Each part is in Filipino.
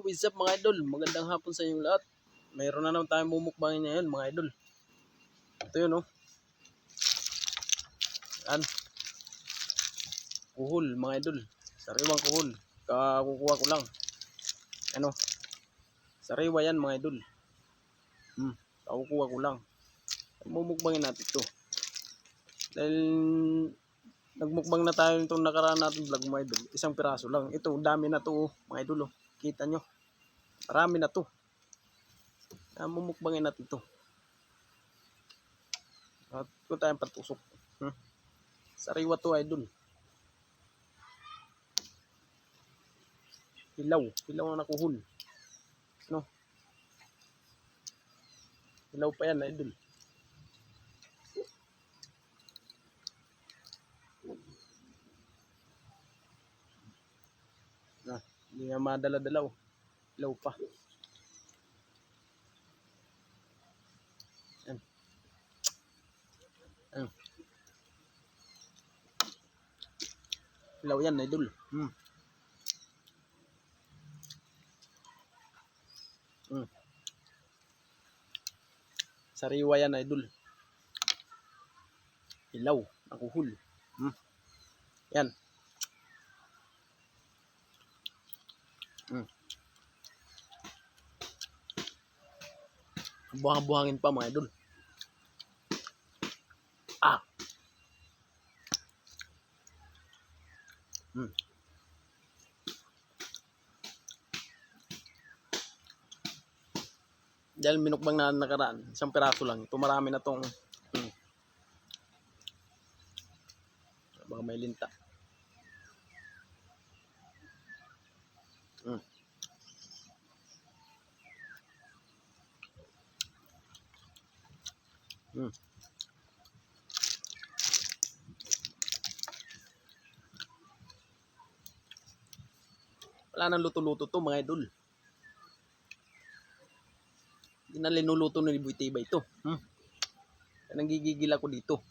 is up mga idol? Magandang hapon sa inyong lahat. Mayroon na naman tayong mumukbangin ngayon mga idol. Ito yun oh. Yan. Kuhol mga idol. Sariwang kuhol. Kukuha ko lang. Ano? Sariwa yan mga idol. Kukuha ko lang. Mumukbangin natin ito. Dahil nagmukbang na tayo itong nakaraan natin vlog mga idol. Isang piraso lang. Ito, dami na to oh, mga idol oh. Kita nyo. Marami na to. Mumukbangin natin to. At kung tayong patusok. Sariwa to idol. Hilaw. Hilaw ang nakuhol. No? Hilaw pa yan idol. Hindi nga madala-dalaw. Hilaw pa. Yan. Yan. Hilaw yan idol. Sariwa yan idol. Hilaw. Nakuhol. Yan. Buhang-buhangin pa mga idol. Dahil minukbang na nakaraan, isang piraso lang. Ito marami na tong baka may linta. Wala nang luto-luto to mga idol. Hindi na linuluto ni Buitibay ito. Nanggigigil ako dito.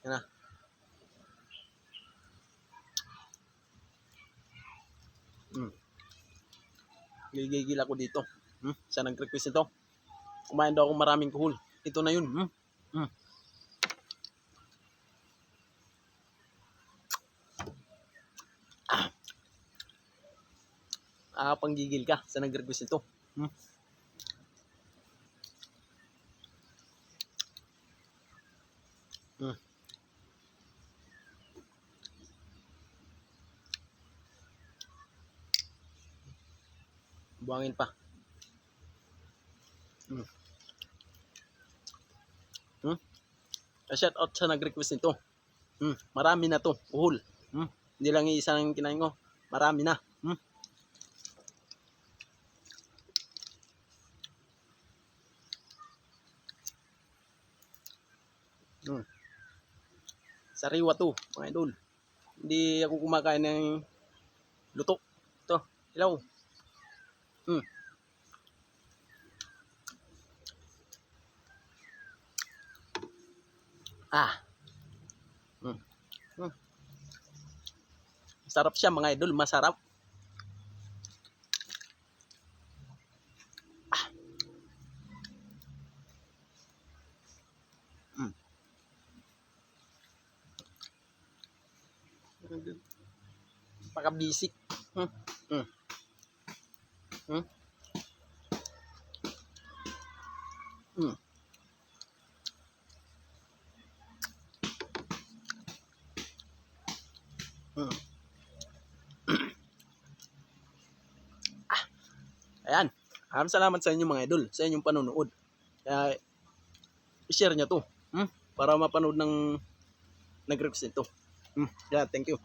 Yan na. Gigigil ako dito. Siya nag-request ito. Kumain daw ako maraming kuhol. Ito na yun. Panggigil ka. Siya nag-request ito. Buhangin pa. Shout out sa nag-request nito. Marami na to. Kuhol. Hindi lang isa ng kinain ko. Marami na. Sariwa to mga idol. Hindi ako kumakain ng luto. Ito. Hilaw. Sarap siya mga idol. Masarap. Pakabisik. Ayan. Salamat sa inyo mga idol. Sa inyong panonood. Kaya i-share nyo to. Para mapanood ng nag-request nito. Yeah, thank you.